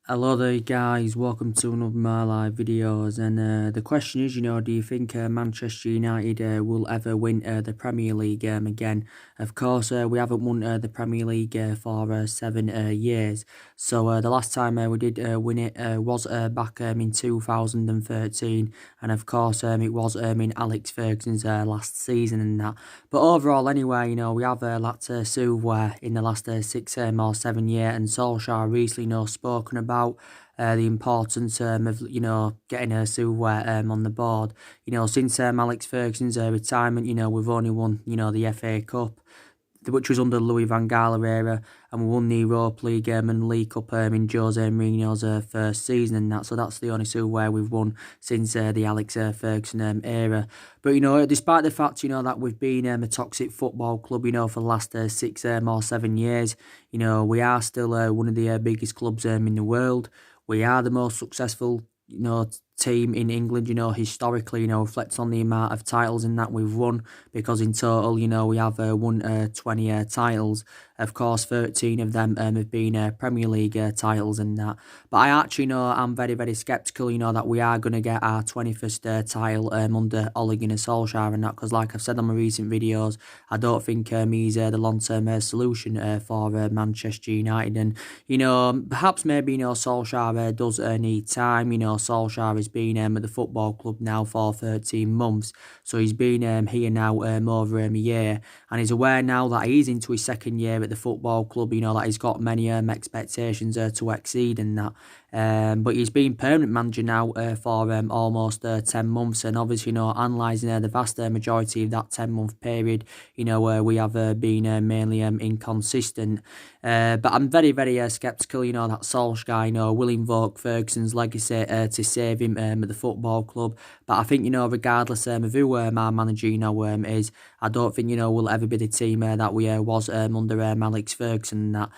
Hello there guys, welcome to another of my live videos, and the question is, do you think Manchester United will ever win the Premier League again? Of course, we haven't won the Premier League for 7 years, so the last time we did win it was back in 2013, and of course it was in Alex Ferguson's last season and that. But overall anyway, we have lacked silverware in the last 6 or 7 years, and Solskjaer recently spoken about the importance of getting a silverware on the board. Since Alex Ferguson's retirement, we've only won the FA Cup, which was under Louis van Gaal era, and we won the Europa League and League Cup in Jose Mourinho's first season and that. So that's the only silverware we've won since the Alex Ferguson era. But despite the fact that we've been a toxic football club for the last 6 or 7 years, we are still one of the biggest clubs in the world. We are the most successful team in England, historically, reflects on the amount of titles in that we've won, because in total, we have won 20 titles. Of course, 13 of them have been Premier League titles and that. But I actually I'm very, very sceptical, that we are going to get our 21st title under Ole Gunnar Solskjaer and that, because like I've said on my recent videos, I don't think he's the long-term solution for Manchester United. And, perhaps maybe, Solskjaer does need time. Solskjaer has been at the football club now for 13 months. So he's been here now over a year, and he's aware now that he's into his second year at the football club, that he's got many expectations to exceed and that. But he's been permanent manager now for almost 10 months, and obviously, analysing the vast majority of that 10-month period, we have been mainly inconsistent. But I'm very, very sceptical, that Solskjaer, will invoke Ferguson's legacy to save him at the football club. But I think, regardless of who our manager, is, I don't think, we'll ever be the team that we was under Alex Ferguson and that.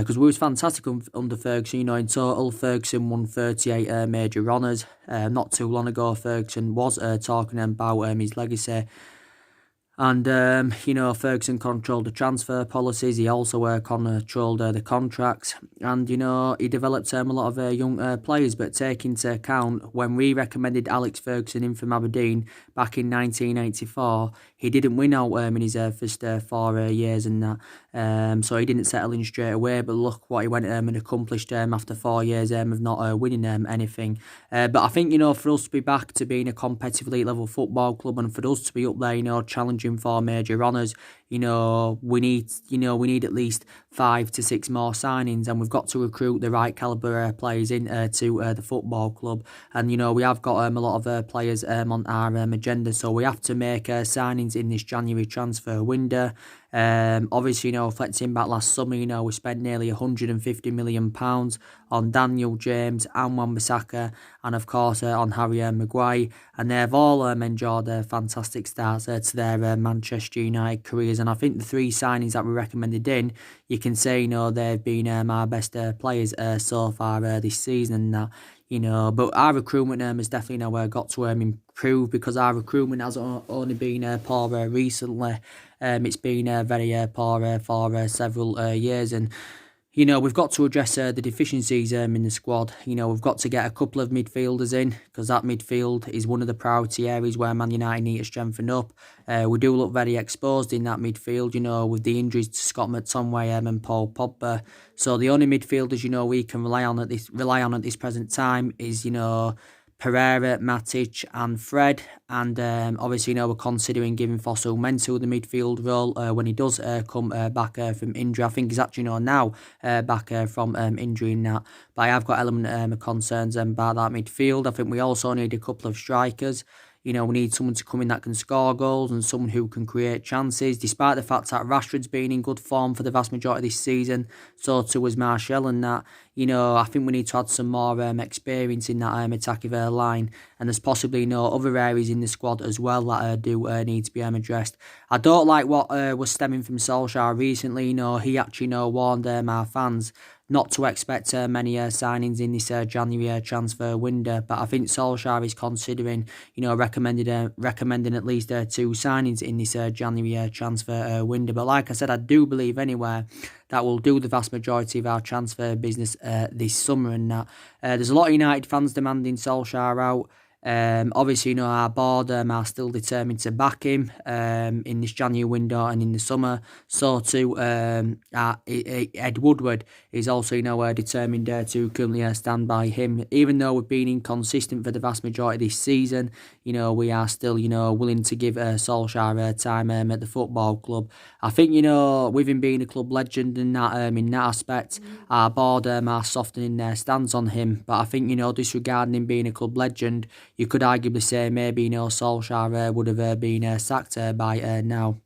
Because we was fantastic under Ferguson, in total, Ferguson won 38 major honours. Not too long ago, Ferguson was talking about his legacy. And, Ferguson controlled the transfer policies. He also controlled the contracts. And, he developed a lot of young players. But take into account, when we recommended Alex Ferguson in from Aberdeen back in 1984, he didn't win out in his first 4 years and that. So he didn't settle in straight away. But look what he went and accomplished after 4 years of not winning anything. But I think, for us to be back to being a competitive elite level football club, and for us to be up there, challenging for major honours, we need at least 5 to 6 more signings, and we've got to recruit the right calibre players in to the football club. And we have got a lot of players on our agenda, so we have to make signings in this January transfer window. Obviously, reflecting back last summer, we spent nearly £150 million on Daniel James and Wan-Bissaka, and of course on Harry Maguire, and they've all enjoyed fantastic starts to their Manchester United careers. And I think the 3 signings that we recommended in, you can say, they've been our best players so far this season and that. But our recruitment has definitely got to improve, because our recruitment has only been poor recently. It's been very poor for several years, and we've got to address the deficiencies in the squad. We've got to get a couple of midfielders in, because that midfield is one of the priority areas where Man United need to strengthen up. We do look very exposed in that midfield, with the injuries to Scott McTominay and Paul Pogba. So the only midfielders, we can rely on at this present time is, Pereira, Matic and Fred. And obviously, we're considering giving Fosu Mensah the midfield role when he does come back from injury. I think he's actually now back from injury and that. But I have got element of concerns about that midfield. I think we also need a couple of strikers. We need someone to come in that can score goals and someone who can create chances. Despite the fact that Rashford's been in good form for the vast majority of this season, so too was Martial and that. I think we need to add some more experience in that attacking line. And there's possibly other areas in the squad as well that do need to be addressed. I don't like what was stemming from Solskjaer recently. He actually warned our fans not to expect many signings in this January transfer window. But I think Solskjaer is considering, recommending at least 2 signings in this January transfer window. But like I said, I do believe anyway that will do the vast majority of our transfer business this summer, and that there's a lot of United fans demanding Solskjaer out. Obviously, our board are still determined to back him in this January window and in the summer. So too, Ed Woodward is also, determined to currently stand by him. Even though we've been inconsistent for the vast majority of this season, we are still, willing to give Solskjaer time at the football club. I think, with him being a club legend and that, in that aspect, our board are softening their stance on him. But I think, disregarding him being a club legend, you could arguably say maybe, Solskjaer would have been sacked by now.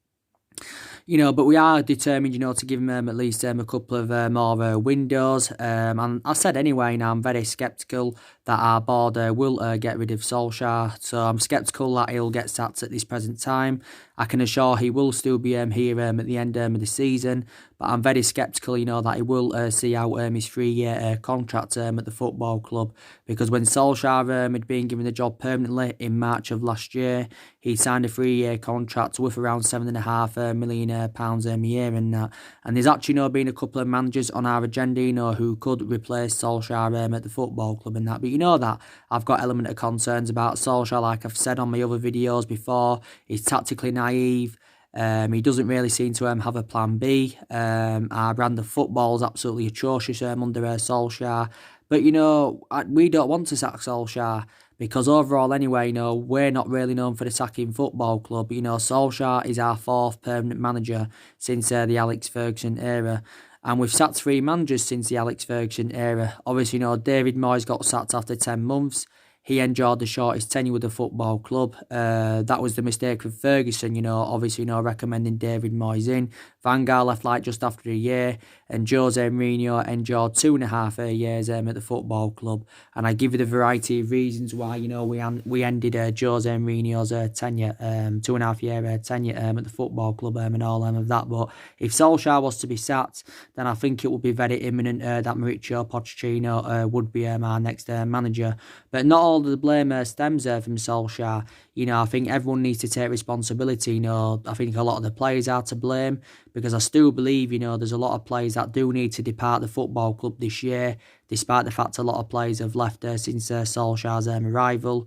But we are determined, to give him at least a couple of more windows. And I said anyway, I'm very sceptical that our board will get rid of Solskjaer. So I'm sceptical that he'll get sacked at this present time. I can assure he will still be here at the end of the season. But I'm very sceptical, that he will see out his 3-year contract at the football club. Because when Solskjaer had been given the job permanently in March of last year, he signed a 3-year contract worth around £7.5 million pounds a year and that. And there's actually been a couple of managers on our agenda, who could replace Solskjaer at the football club and that. But that I've got element of concerns about Solskjaer, like I've said on my other videos before. He's tactically naive. He doesn't really seem to have a plan B. Our brand of football is absolutely atrocious under Solskjaer. But, we don't want to sack Solskjaer because overall anyway, we're not really known for the sacking football club. Solskjaer is our 4th permanent manager since the Alex Ferguson era. And we've sacked 3 managers since the Alex Ferguson era. Obviously, David Moyes got sacked after 10 months. He enjoyed the shortest tenure with the football club. That was the mistake with Ferguson, obviously, recommending David Moyes in. Van Gaal left just after a year, and Jose Mourinho endured 2.5 years at the football club. And I give you the variety of reasons why, we ended Jose Mourinho's tenure, 2.5 year tenure at the football club and all of that. But if Solskjaer was to be sacked, then I think it would be very imminent that Mauricio Pochettino would be our next manager. But not all of the blame stems from Solskjaer. I think everyone needs to take responsibility. I think a lot of the players are to blame because I still believe, there's a lot of players that do need to depart the football club this year, despite the fact a lot of players have left since Solskjaer's arrival.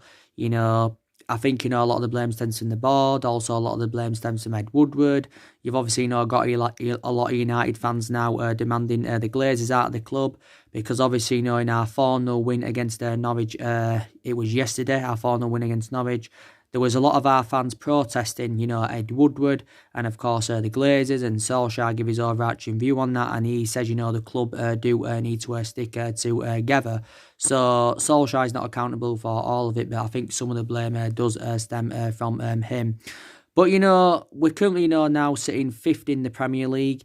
I think, a lot of the blame stems from the board. Also, a lot of the blame stems from Ed Woodward. You've obviously, got a lot of United fans now demanding the Glazers out of the club because obviously, in our 4-0 win against Norwich, it was yesterday, our 4-0 win against Norwich, there was a lot of our fans protesting, Ed Woodward and, of course, the Glazers, and Solskjaer give his overarching view on that, and he says, the club do need to stick together. So Solskjaer is not accountable for all of it, but I think some of the blame does stem from him. But, we're currently, now sitting 5th in the Premier League.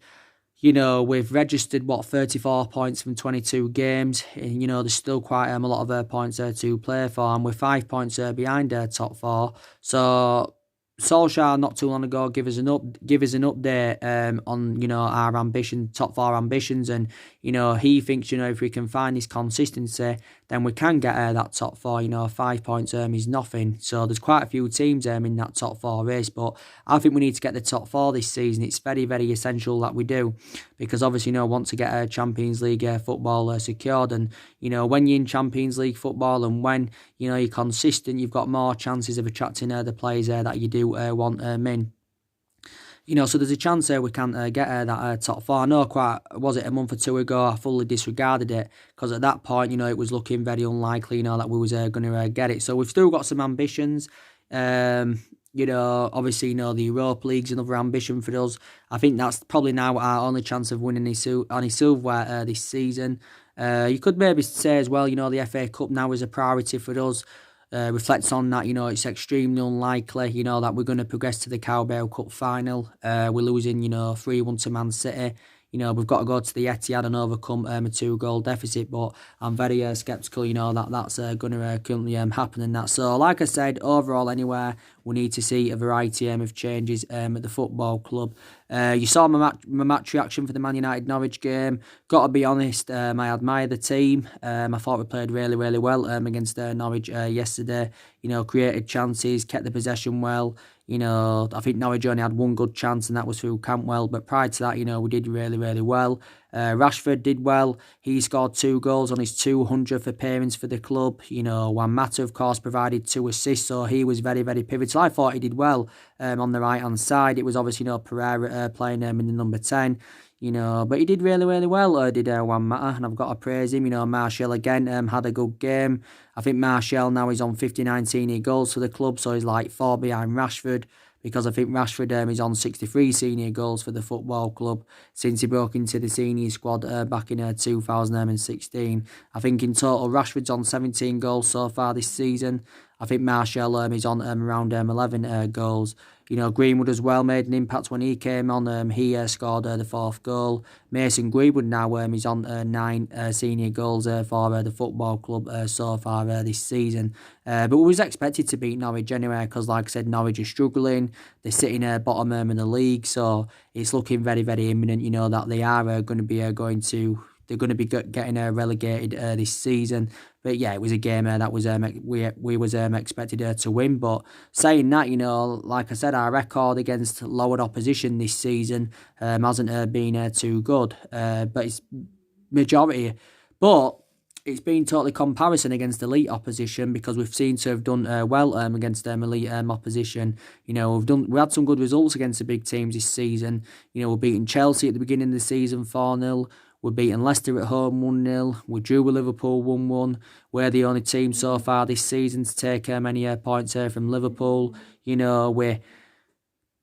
We've registered, 34 points from 22 games. And, there's still quite a lot of points to play for. And we're 5 points behind top 4. So Solskjaer not too long ago give us an update on our ambition, top 4 ambitions, and he thinks if we can find this consistency, then we can get that top 4. 5 points is nothing. So there's quite a few teams in that top 4 race, but I think we need to get the top 4 this season. It's very, very essential that we do, because obviously want to get a Champions League football secured, and when you're in Champions League football and when you're consistent, you've got more chances of attracting the players that you do want in. So there's a chance we can get that top 4. I know was it a month or 2 ago, I fully disregarded it, because at that point, it was looking very unlikely, that we was going to get it. So we've still got some ambitions. Obviously, the Europa League's another ambition for us. I think that's probably now our only chance of winning any silverware this season. You could maybe say as well, the FA Cup now is a priority for us. Reflects on that, it's extremely unlikely, that we're going to progress to the Carabao Cup final. We're losing, 3-1 to Man City. We've got to go to the Etihad and overcome a 2-goal deficit, but I'm very sceptical, that that's going to currently happen in that. So, like I said, overall anyway, we need to see a variety of changes at the football club. You saw my match reaction for the Man United Norwich game. Got to be honest, I admire the team. I thought we played really, really well against Norwich yesterday. Created chances, kept the possession well. I think Norwich only had one good chance, and that was through Cantwell. But prior to that, we did really, really well. Rashford did well. He scored 2 goals on his 200th appearance for the club. Juan Mata, of course, provided 2 assists, so he was very, very pivotal. I thought he did well on the right-hand side. It was obviously, Pereira playing in the number 10. But he did really, really well, did Juan Mata, and I've got to praise him. Martial again had a good game. I think Martial now is on 59 senior goals for the club, so he's like 4 behind Rashford, because I think Rashford is on 63 senior goals for the football club since he broke into the senior squad back in 2016. I think in total Rashford's on 17 goals so far this season. I think Martial is on around 11 goals. Greenwood as well made an impact when he came on. He scored the 4th goal. Mason Greenwood now is on 9 senior goals for the football club so far this season. But we was expected to beat Norwich anyway, because like I said, Norwich are struggling. They're sitting bottom in the league, so it's looking very, very imminent. That they are going to be they're going to be getting relegated this season. But yeah, it was a game that was we was expected to win. But saying that, like I said, our record against lowered opposition this season hasn't been too good. But it's majority. But it's been totally comparison against elite opposition, because we've seemed to have done well against elite opposition. We had some good results against the big teams this season. We're beating Chelsea at the beginning of the season 4-0. We're beating Leicester at home 1-0. We drew with Liverpool 1-1. We're the only team so far this season to take many points from Liverpool. We're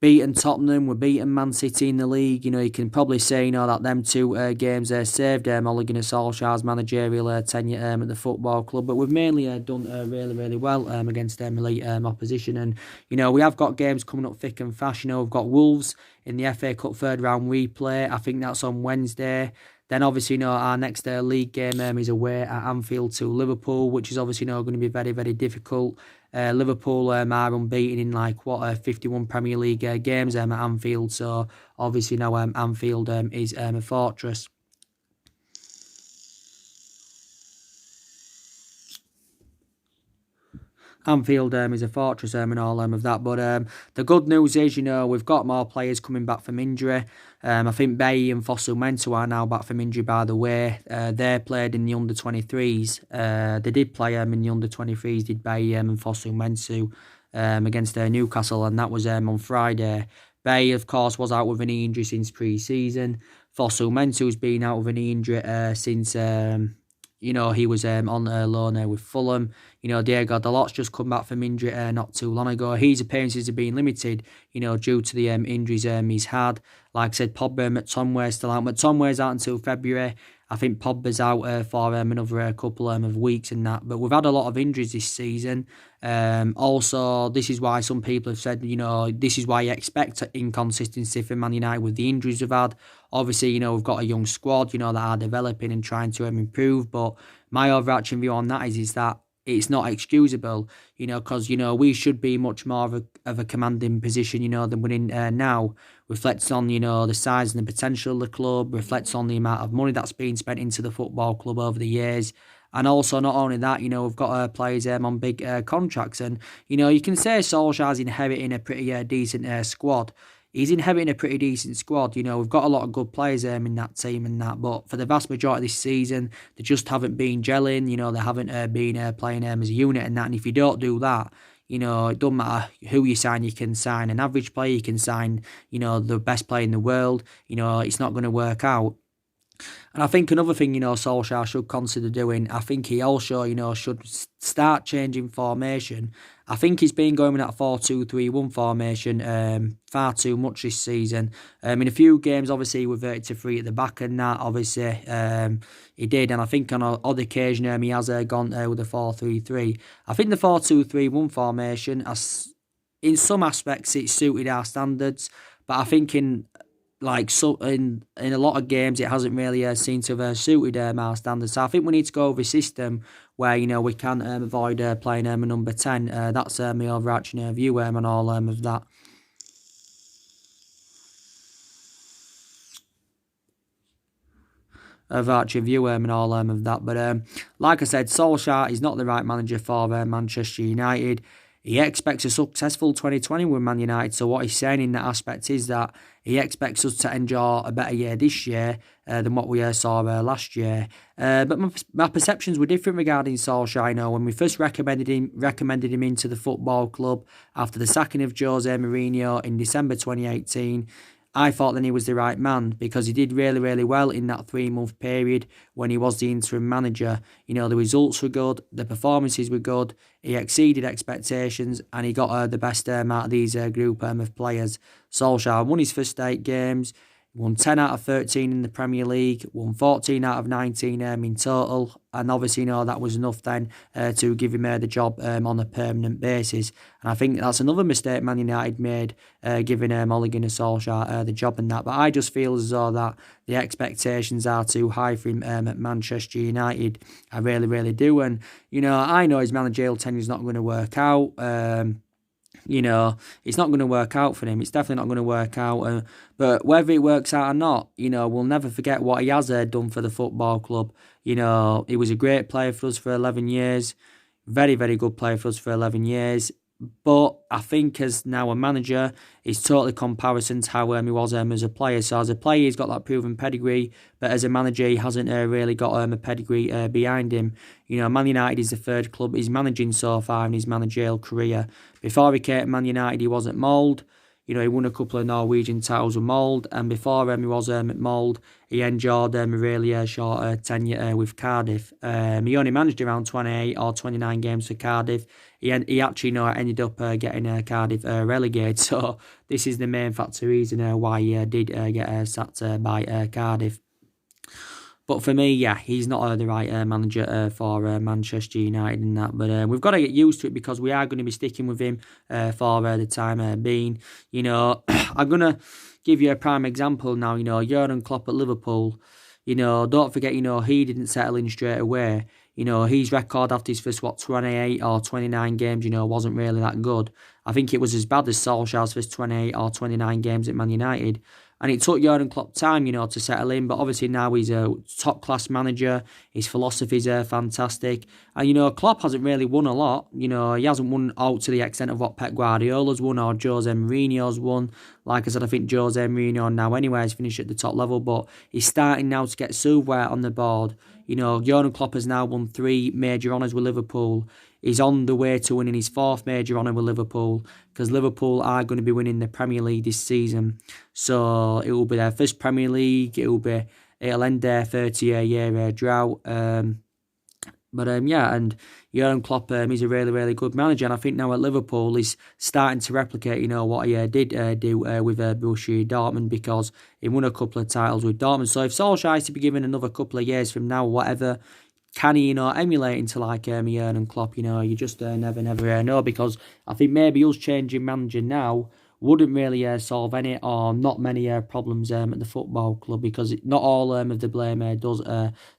beating Tottenham. We're beating Man City in the league. You can probably say that them 2 games saved Ole Gunnar Solskjaer's managerial tenure at the football club. But we've mainly done really, really well against elite opposition. And we have got games coming up thick and fast. We've got Wolves in the FA Cup 3rd round replay. I think that's on Wednesday. Then obviously, our next league game is away at Anfield to Liverpool, which is obviously going to be very, very difficult. Liverpool are unbeaten in 51 Premier League games at Anfield, so obviously now Anfield is a fortress. Anfield is a fortress and all of that. But the good news is, we've got more players coming back from injury. I think Bailly and Fosu-Mensah are now back from injury, by the way. They played in the under-23s. They did play in the under-23s, did Bailly and Fosu-Mensah against Newcastle, and that was on Friday. Bailly, of course, was out with an knee injury since pre-season. Fosu-Mensah's been out with an knee injury since... he was on loan with Fulham. Diego Dalot's just come back from injury not too long ago. His appearances have been limited, due to the injuries he's had. Like I said, Pogba and McTominay still out. McTominay's out until February. I think Pogba's out for another couple of weeks and that. But we've had a lot of injuries this season. Also, this is why some people have said, this is why you expect inconsistency for Man United with the injuries we've had. Obviously, we've got a young squad, that are developing and trying to improve. But my overarching view on that is that it's not excusable, because, we should be much more of a commanding position, than we're in now. Reflects on, the size and the potential of the club, reflects on the amount of money that's been spent into the football club over the years. And also, not only that, we've got players on big contracts. And, you can say Solskjaer's inheriting a pretty decent squad. He's inheriting a pretty decent squad. We've got a lot of good players in that team and that. But for the vast majority of this season, they just haven't been gelling. They haven't been playing as a unit and that. And if you don't do that, it doesn't matter who you sign. You can sign an average player. You can sign, the best player in the world. It's not going to work out. And I think another thing, Solskjaer should consider doing, I think he also, should start changing formation. I think he's been going with that 4-2-3-1 formation far too much this season. In a few games, obviously, he reverted to 3 at the back and that, obviously, he did. And I think on an odd occasion, he has gone with a 4-3-3. I think the 4-2-3-1 formation, in some aspects, it suited our standards. But I think in a lot of games, it hasn't really seemed to have suited our standards. So I think we need to go over a system where, we can avoid playing a number 10. That's my overarching view on all of that. virtual view and all of that. But like I said, Solskjaer is not the right manager for Manchester United. He expects a successful 2020 with Man United. So what he's saying in that aspect is that he expects us to enjoy a better year this year than what we saw last year. But my perceptions were different regarding Solskjaer. You know, when we first recommended him into the football club after the sacking of Jose Mourinho in December 2018. I thought then he was the right man because he did really, really well in that 3-month period when he was the interim manager. You know, the results were good, the performances were good, he exceeded expectations and he got the best out of these group of players. Solskjaer won his first 8 games, won 10 out of 13 in the Premier League, won 14 out of 19 in total, and obviously, you know, that was enough then to give him the job on a permanent basis. And I think that's another mistake Man United made, giving Ole Gunnar Solskjaer the job and that. But I just feel as though that the expectations are too high for him at Manchester United. I really, really do. And, you know, I know his managerial tenure is not going to work out. You know, it's not going to work out for him. It's definitely not going to work out. But whether it works out or not, you know, we'll never forget what he has done for the football club. You know, he was a great player for us for 11 years. Very, very good player for us for 11 years. But I think as now a manager, he's totally comparison to how he was as a player. So as a player, he's got that proven pedigree, but as a manager, he hasn't really got a pedigree behind him. You know, Man United is the third club he's managing so far in his managerial career. Before he came to Man United, he was at Mould. You know, he won a couple of Norwegian titles with Mould, and before he was at Mould, he enjoyed a really short tenure with Cardiff. He only managed around 28 or 29 games for Cardiff. He actually ended up getting Cardiff relegated. So this is the main factor reason why he did get sacked by Cardiff. But for me, yeah, he's not the right manager for Manchester United and that. But we've got to get used to it because we are going to be sticking with him for the time being. You know, I'm going to give you a prime example now. You know, Jurgen Klopp at Liverpool. You know, don't forget, you know, he didn't settle in straight away. You know, his record after his first, 28 or 29 games, you know, wasn't really that good. I think it was as bad as Solskjaer's first 28 or 29 games at Man United. And it took Jurgen Klopp time, you know, to settle in. But obviously now he's a top-class manager. His philosophies are fantastic. And, you know, Klopp hasn't really won a lot. You know, he hasn't won out to the extent of what Pep Guardiola's won or Jose Mourinho's won. Like I said, I think Jose Mourinho now anyway has finished at the top level. But he's starting now to get silverware on the board. You know, Jurgen Klopp has now won 3 major honours with Liverpool. He's on the way to winning his 4th major honour with Liverpool because Liverpool are going to be winning the Premier League this season. So it will be their first Premier League. It'll end their 30-year drought. Yeah, and Jurgen Klopp is a really, really good manager. And I think now at Liverpool, he's starting to replicate, you know, what he did do with Borussia Dortmund because he won a couple of titles with Dortmund. So if Solskjaer is to be given another couple of years from now, whatever, can he, you know, emulate into like Jurgen Klopp? You know, you just never know because I think maybe us changing manager now wouldn't really solve any or not many problems at the football club because not all of the blame does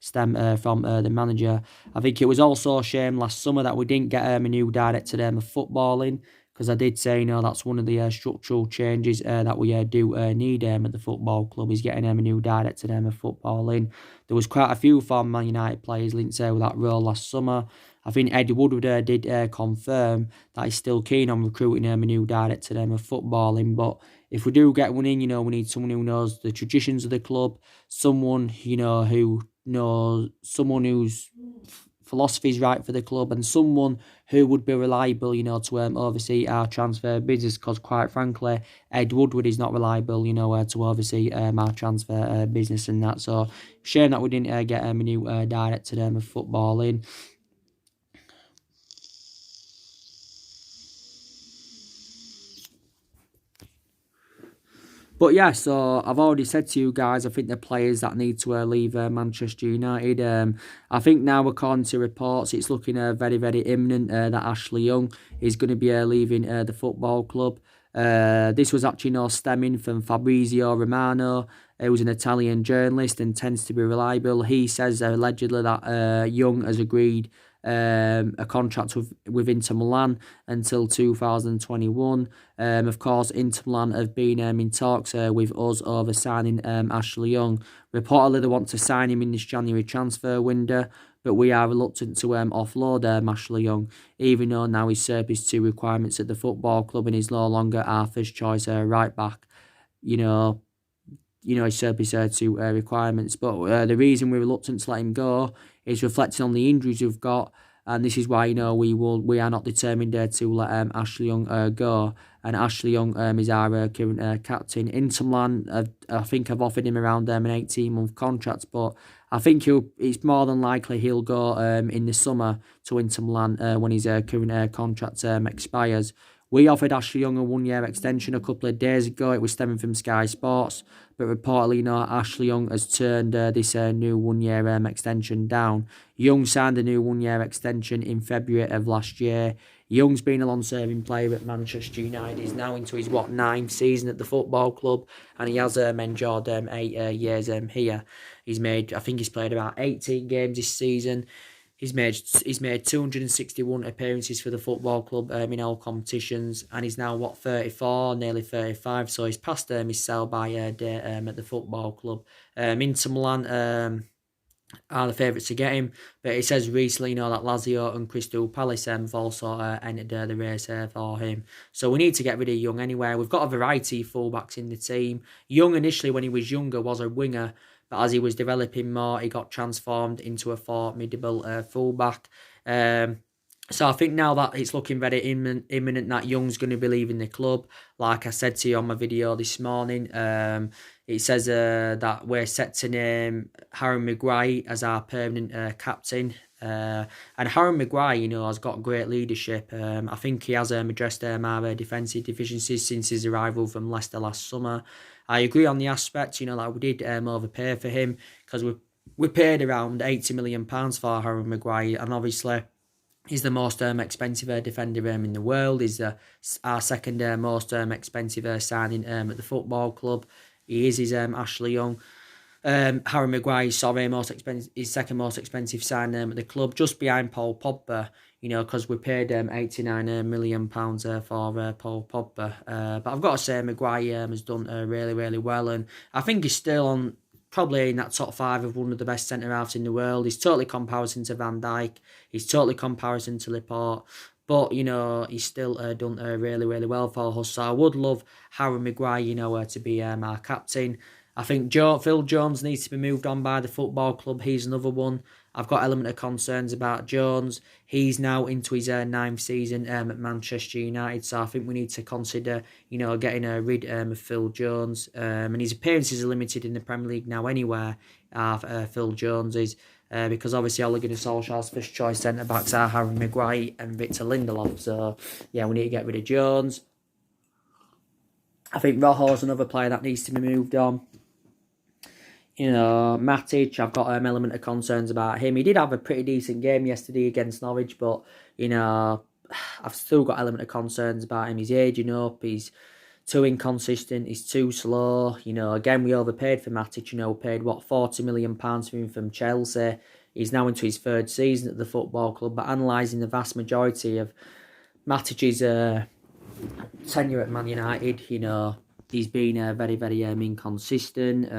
stem from the manager. I think it was also a shame last summer that we didn't get a new director of footballing because I did say, you know, that's one of the structural changes that we do need at the football club is getting a new director of footballing. There was quite a few former Man United players linked with that role last summer. I think Eddie Woodward did confirm that he's still keen on recruiting a new director of footballing. But if we do get one in, you know, we need someone who knows the traditions of the club, someone, you know, someone whose philosophy is right for the club, and someone who would be reliable, you know, to oversee our transfer business. Because quite frankly, Ed Woodward is not reliable, you know, to oversee our transfer business and that. So shame that we didn't get a new director of footballing. But yeah, so I've already said to you guys, I think the players that need to leave Manchester United. I think now, according to reports, it's looking very, very imminent that Ashley Young is going to be leaving the football club. This was actually stemming from Fabrizio Romano. who's an Italian journalist and tends to be reliable. He says allegedly that Young has agreed a contract with Inter Milan until 2021. Of course, Inter Milan have been in talks with us over signing Ashley Young. Reportedly, they want to sign him in this January transfer window, but we are reluctant to offload Ashley Young, even though now he's served his 2 requirements at the football club and he's no longer our first choice right back. You know, he served his 2 requirements. But the reason we're reluctant to let him go is reflecting on the injuries we've got, and this is why we are not determined to let Ashley Young go. And Ashley Young is our current captain. Inter Milan, I think I've offered him around an 18-month contract, but I think it's more than likely he'll go in the summer to Inter Milan when his current contract expires. We offered Ashley Young a 1-year extension a couple of days ago. It was stemming from Sky Sports, but reportedly, Ashley Young has turned this new 1-year extension down. Young signed a new 1-year extension in February of last year. Young's been a long-serving player at Manchester United. He's now into his 9th season at the football club, and he has enjoyed 8 years here. I think he's played about 18 games this season. He's made 261 appearances for the football club in all competitions, and he's now 34, nearly 35. So he's past his sell-by date at the football club. Inter Milan are the favourites to get him, but it says recently, that Lazio and Crystal Palace have also entered the race for him. So we need to get rid of Young anyway. We've got a variety of fullbacks in the team. Young initially, when he was younger, was a winger. But as he was developing more, he got transformed into a formidable fullback. So I think now that it's looking very imminent that Young's going to be leaving the club. Like I said to you on my video this morning, it says that we're set to name Harry Maguire as our permanent captain. And Harry Maguire, has got great leadership. I think he has addressed our defensive deficiencies since his arrival from Leicester last summer. I agree on the aspect, that we did overpay for him because we paid around £80 million for Harry Maguire, and obviously he's the most expensive defender in the world. He's our second most expensive signing at the football club. He is Ashley Young. Harry Maguire, his second most expensive sign at the club, just behind Paul Pogba. Because we paid £89 million for Paul Pogba. But I've got to say, Maguire has done really, really well. And I think he's still probably in that top 5 of one of the best centre-halves in the world. He's totally comparison to Van Dijk. He's totally comparison to Laporte. But, he's still done really, really well for us. So I would love Harry Maguire, to be our captain. I think Phil Jones needs to be moved on by the football club. He's another one. I've got element of concerns about Jones. He's now into his 9th season at Manchester United, so I think we need to consider, getting rid of Phil Jones. And his appearances are limited in the Premier League now anyway, Phil Jones is, because obviously Ole Gunnar Solskjaer's first choice centre-backs are Harry Maguire and Victor Lindelof. So, yeah, we need to get rid of Jones. I think Rojo's another player that needs to be moved on. Matic, I've got element of concerns about him. He did have a pretty decent game yesterday against Norwich, but, I've still got element of concerns about him. He's aging up, he's too inconsistent, he's too slow. Again, we overpaid for Matic. We paid, £40 million for him from Chelsea. He's now into his 3rd season at the football club, but analysing the vast majority of Matic's tenure at Man United, he's been very, very inconsistent.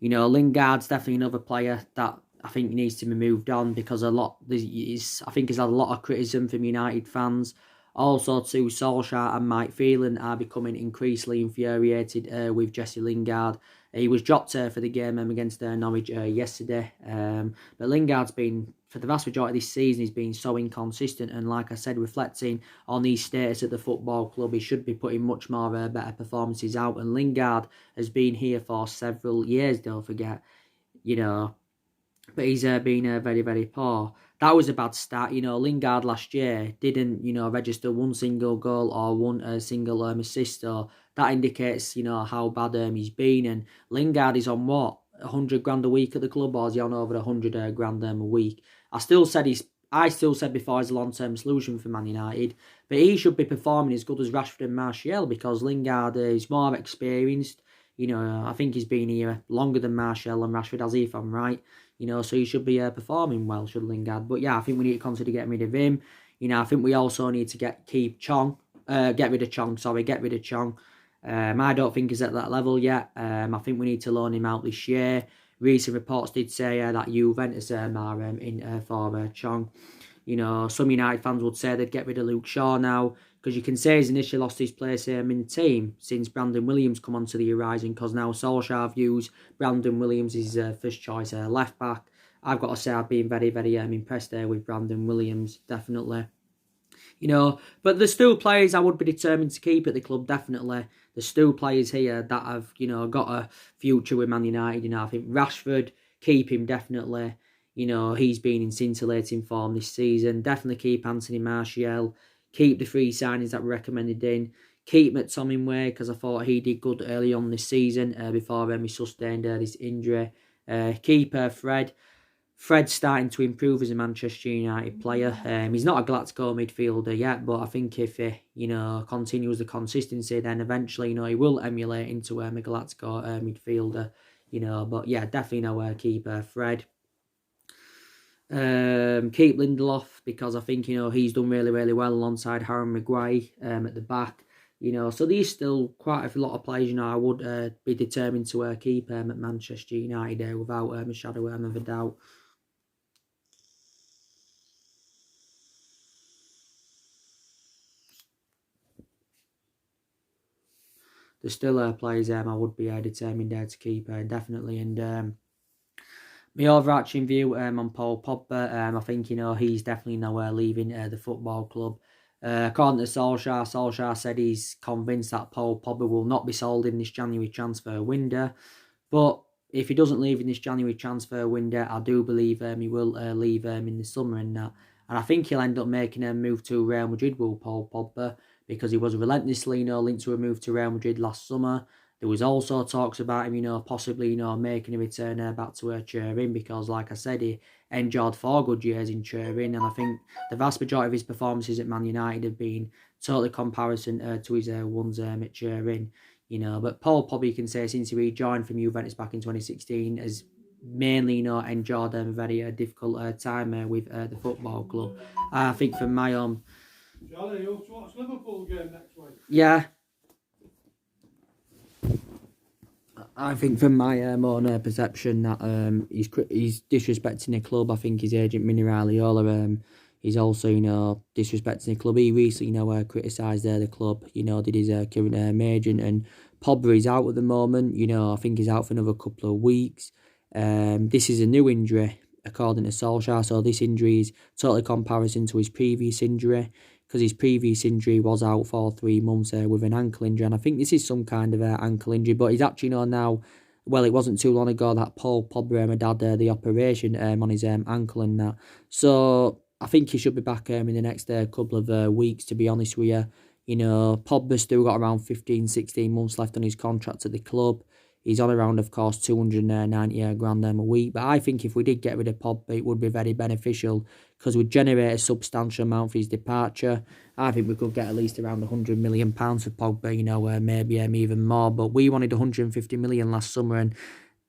Lingard's definitely another player that I think needs to be moved on because I think he's had a lot of criticism from United fans. Also, too, Solskjaer and Mike Phelan are becoming increasingly infuriated with Jesse Lingard. He was dropped for the game against Norwich yesterday. But Lingard's been, for the vast majority of this season, he's been so inconsistent. And like I said, reflecting on his status at the football club, he should be putting much more better performances out. And Lingard has been here for several years, don't forget. But he's been very, very poor. That was a bad start. Lingard last year didn't, register one single goal or one single assist. So that indicates, how bad he's been. And Lingard is on what? 100 grand a week at the club, or is he on over 100 grand a week? I still said before he's a long-term solution for Man United, but he should be performing as good as Rashford and Martial because Lingard is more experienced. You know, I think he's been here longer than Martial and Rashford has, if I'm right. You know, so he should be performing well, should Lingard. But yeah, I think we need to consider getting rid of him. You know, I think we also need to get rid of Chong. I don't think he's at that level yet. I think we need to loan him out this year. Recent reports did say that Juventus are in for Chong. You know, some United fans would say they'd get rid of Luke Shaw now, because you can say he's initially lost his place in the team since Brandon Williams come onto the horizon, because now Solskjaer views Brandon Williams as his first choice left back. I've got to say I've been very, very impressed there with Brandon Williams, definitely. You know, but there's still players I would be determined to keep at the club, definitely. There's still players here that have, you know, got a future with Man United. You know, I think Rashford, keep him, definitely. You know, he's been in scintillating form this season. Definitely keep Anthony Martial. Keep the free signings that were recommended in. Keep McTominay, because I thought he did good early on this season before he sustained this injury. Keep Fred. Fred's starting to improve as a Manchester United player. He's not a Galactico midfielder yet, but I think if he, you know, continues the consistency, then eventually, you know, he will emulate into a Galactico midfielder. You know, but yeah, definitely keep Fred. Keep Lindelof, because I think, you know, he's done really, really well alongside Harry Maguire at the back. You know, so there's still quite a lot of players, you know, I would be determined to keep at Manchester United without a shadow of a doubt. There's still players I would be determined to keep, definitely. And my overarching view on Paul Pogba, I think, you know, he's definitely nowhere leaving the football club. According to Solskjaer said he's convinced that Paul Pogba will not be sold in this January transfer window. But if he doesn't leave in this January transfer window, I do believe he will leave in the summer and that. And I think he'll end up making a move to Real Madrid, will Paul Pogba, because he was relentlessly, you know, linked to a move to Real Madrid last summer. There was also talks about him, you know, possibly, you know, making a return back to Turin, because, like I said, he enjoyed 4 good years in Turin, and I think the vast majority of his performances at Man United have been totally comparison to his ones at Turin, you know. But Paul Pogba, you can say, since he rejoined from Juventus back in 2016, has mainly, you know, enjoyed a very difficult time with the football club. I think from my own... Charlie, you to watch Liverpool game next week? Yeah. I think from my own perception that he's disrespecting the club. I think his agent Mino Raiola, he's also, you know, disrespecting the club. He recently, you know, criticised the club, you know, did his current agent, and Pogba is out at the moment. You know, I think he's out for another couple of weeks. This is a new injury, according to Solskjaer, so this injury is totally comparison to his previous injury, because his previous injury was out for 3 months with an ankle injury, and I think this is some kind of ankle injury, but he's actually, you know, now, well, it wasn't too long ago that Paul Pogba had the operation on his ankle and that, so I think he should be back in the next couple of weeks, to be honest with you. You know, Pogba's still got around 15, 16 months left on his contract at the club. He's on around, of course, 290 grand a week. But I think if we did get rid of Pogba, it would be very beneficial, because we'd generate a substantial amount for his departure. I think we could get at least around £100 million for Pogba, you know, maybe even more. But we wanted 150 million last summer, and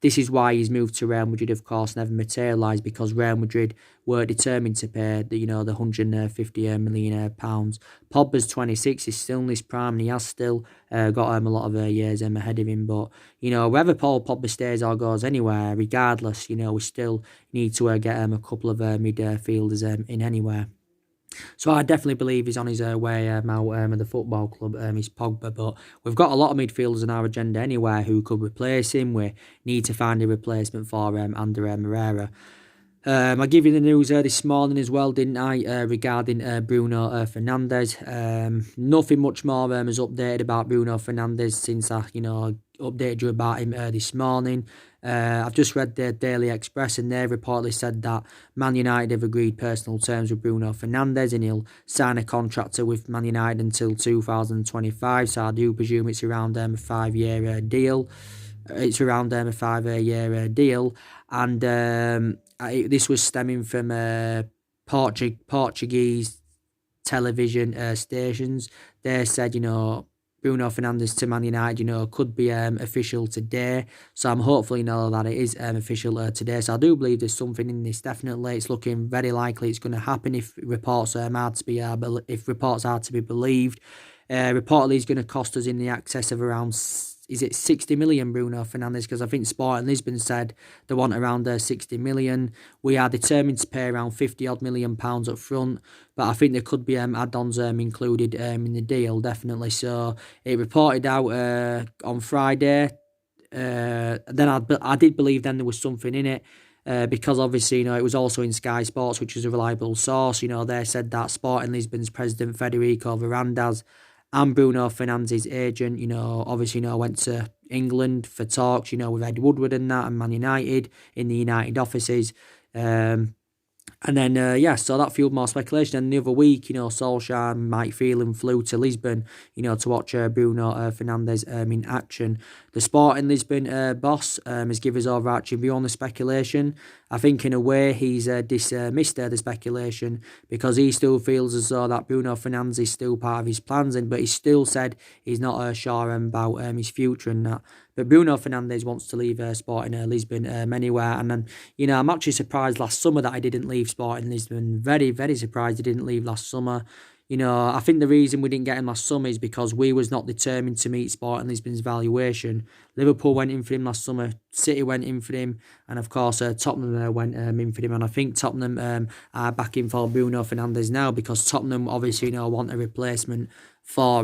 this is why his move to Real Madrid, of course, never materialised, because Real Madrid were determined to pay the, you know, the 150 million pounds. Pogba's 26, he's still in his prime, and he has still got a lot of years ahead of him. But, you know, whether Paul Pogba stays or goes anywhere, regardless, you know, we still need to get a couple of midfielders in anywhere. So I definitely believe he's on his way out of the football club, he's Pogba. But we've got a lot of midfielders on our agenda anywhere who could replace him. We need to find a replacement for Ander Moreira. I gave you the news this morning as well, didn't I, regarding Bruno Fernandes. Nothing much more has updated about Bruno Fernandes since I, you know, updated you about him this morning. I've just read the Daily Express, and they reportedly said that Man United have agreed personal terms with Bruno Fernandes, and he'll sign a contract with Man United until 2025. So I do presume it's around a 5-year deal. It's around a 5-year deal, and this was stemming from Portuguese television stations. They said, you know, Bruno Fernandes to Man United, could be official today. So I'm hopefully that it is official today. So I do believe there's something in this. Definitely, it's looking very likely it's going to happen if reports are to be believed. Reportedly, it's going to cost us in the excess of around, is it 60 million, Bruno Fernandes? Because I think Sporting Lisbon said they want around 60 million. We are determined to pay around 50 odd million pounds up front, but I think there could be add-ons included in the deal, definitely. So it reported out on Friday. Then I did believe then there was something in it. Because obviously, it was also in Sky Sports, which is a reliable source. They said that Sporting Lisbon's president, Federico Varandas, and Bruno Fernandes' agent, obviously, went to England for talks, with Ed Woodward and that, and Man United in the United offices. And then, so that fueled more speculation. And the other week, Solskjaer and Mike Phelan flew to Lisbon, to watch Bruno Fernandes in action. The Sporting Lisbon boss has given his overarching view on the speculation. I think in a way he's dismissed the speculation because he still feels as though that Bruno Fernandes is still part of his plans, but he still said he's not sure about his future and that. But Bruno Fernandes wants to leave Sporting Lisbon anywhere. And then, I'm actually surprised last summer that he didn't leave Sporting Lisbon. Very, very surprised he didn't leave last summer. I think the reason we didn't get him last summer is because we was not determined to meet Sporting Lisbon's valuation. Liverpool went in for him last summer, City went in for him, and of course Tottenham went in for him. And I think Tottenham are back in for Bruno Fernandes now because Tottenham obviously want a replacement for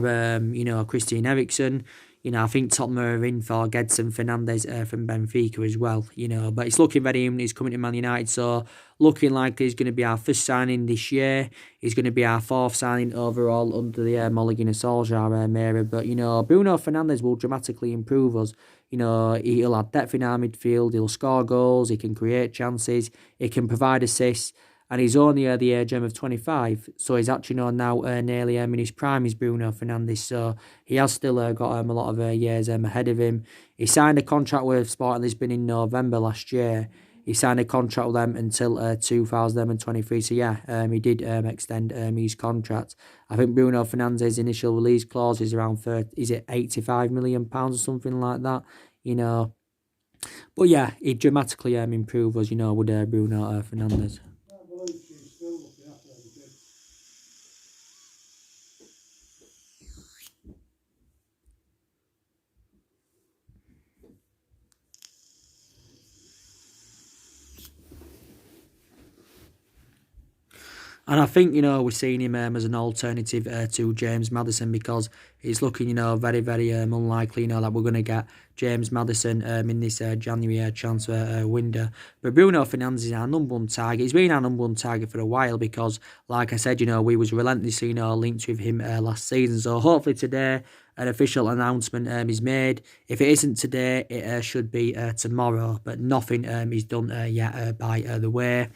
Christian Eriksen. I think Tottenham are in for Gedson Fernandes from Benfica as well, But it's looking very imminent. He's coming to Man United, so looking like he's going to be our first signing this year. He's going to be our fourth signing overall under the Mulligan and Solskjaer era. But, Bruno Fernandes will dramatically improve us. He'll have depth in our midfield. He'll score goals. He can create chances. He can provide assists. And he's only the age of 25, so he's actually now nearly in his prime is Bruno Fernandes, so he has still got a lot of years ahead of him. He signed a contract with Sporting Lisbon in November last year. He signed a contract with them until 2023, so he did extend his contract. I think Bruno Fernandes' initial release clause is around £85 million or something like that, But he'd dramatically improve us, with Bruno Fernandes. And I think, we're seeing him as an alternative to James Maddison because it's looking, very, very unlikely, that we're going to get James Maddison in this January transfer window. But Bruno Fernandes is our number one target. He's been our number one target for a while because, like I said, we was relentlessly, linked with him last season. So hopefully today an official announcement is made. If it isn't today, it should be tomorrow. But nothing is done yet by the way.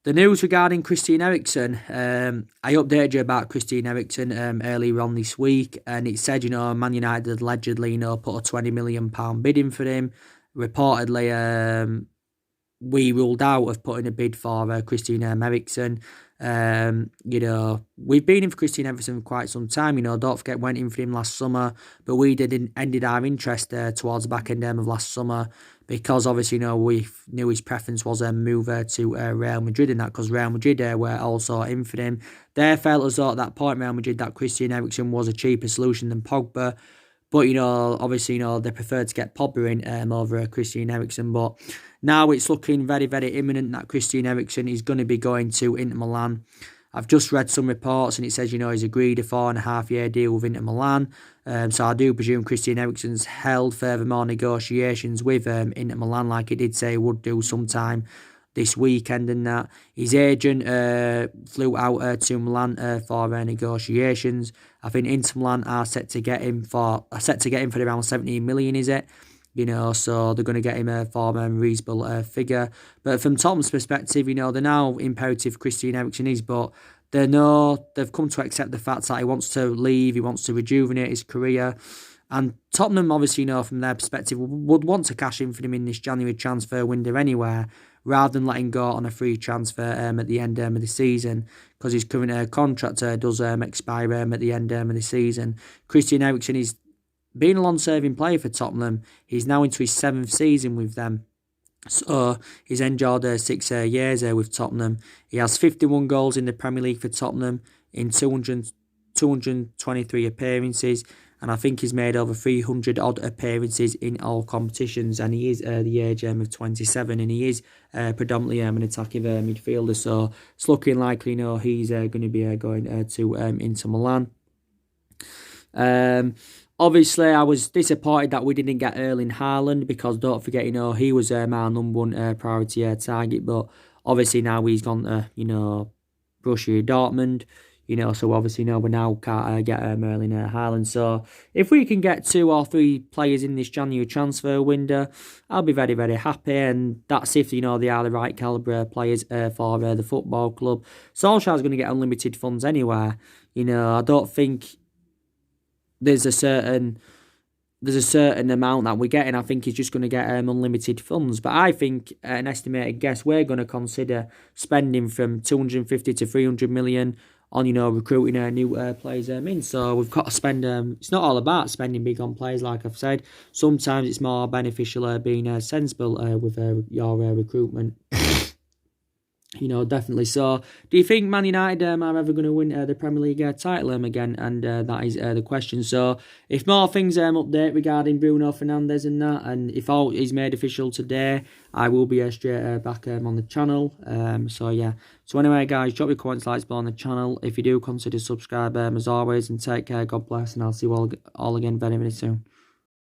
The news regarding Christian Eriksen, I updated you about Christian Eriksen earlier on this week, and it said, Man United allegedly, put a £20 million bid in for him. Reportedly, we ruled out of putting a bid for Christian Eriksen. We've been in for Christian Eriksen for quite some time, don't forget, went in for him last summer, but we ended our interest towards the back end of last summer because obviously, we knew his preference was a move to Real Madrid and that because Real Madrid were also in for him. They felt as though at that point, Real Madrid, that Christian Eriksen was a cheaper solution than Pogba. But, obviously, they preferred to get Pogba in over Christian Eriksen. But now it's looking very, very imminent that Christian Eriksen is going to be going to Inter Milan. I've just read some reports and it says, he's agreed a 4.5-year deal with Inter Milan. So I do presume Christian Eriksen's held furthermore negotiations with Inter Milan like he did say he would do sometime this weekend and that. His agent flew out to Milan for negotiations. I think Inter Milan are set to get him for around 17 million, is it? So they're going to get him for a reasonable figure. But from Tottenham's perspective, they know imperative Christian Eriksen is, but they've come to accept the fact that he wants to leave, he wants to rejuvenate his career. And Tottenham, obviously, from their perspective, would want to cash in for him in this January transfer window anywhere, rather than letting go on a free transfer at the end of the season, because his current contract does expire at the end of the season. Christian Eriksen is being a long-serving player for Tottenham. He's now into his 7th season with them. So he's enjoyed 6 years with Tottenham. He has 51 goals in the Premier League for Tottenham in 223 appearances, and I think he's made over 300 odd appearances in all competitions, and he is the age of 27, and he is predominantly an attacking midfielder, so it's looking likely he's going to be going to Inter Milan. Obviously, I was disappointed that we didn't get Erling Haaland, because don't forget, he was my number one priority target. But obviously now he's gone to, Borussia Dortmund, so obviously we now can't get Erling Haaland. So if we can get 2 or 3 players in this January transfer window, I'll be very, very happy. And that's if, they are the right calibre players for the football club. Solskjaer's going to get unlimited funds anyway. I don't think there's a certain amount that we're getting. I think he's just going to get unlimited funds. But I think, an estimated guess, we're going to consider spending from 250 to 300 million on, recruiting new players in. So we've got to spend. It's not all about spending big on players, like I've said. Sometimes it's more beneficial being sensible with your recruitment. Definitely. So, do you think Man United are ever going to win the Premier League title again? And that is the question. So, if more things update regarding Bruno Fernandes and that, and if all is made official today, I will be straight back on the channel. So, yeah. So, anyway, guys, drop your comments, likes below on the channel. If you do, consider subscribe as always, and take care. God bless, and I'll see you all again very, very soon.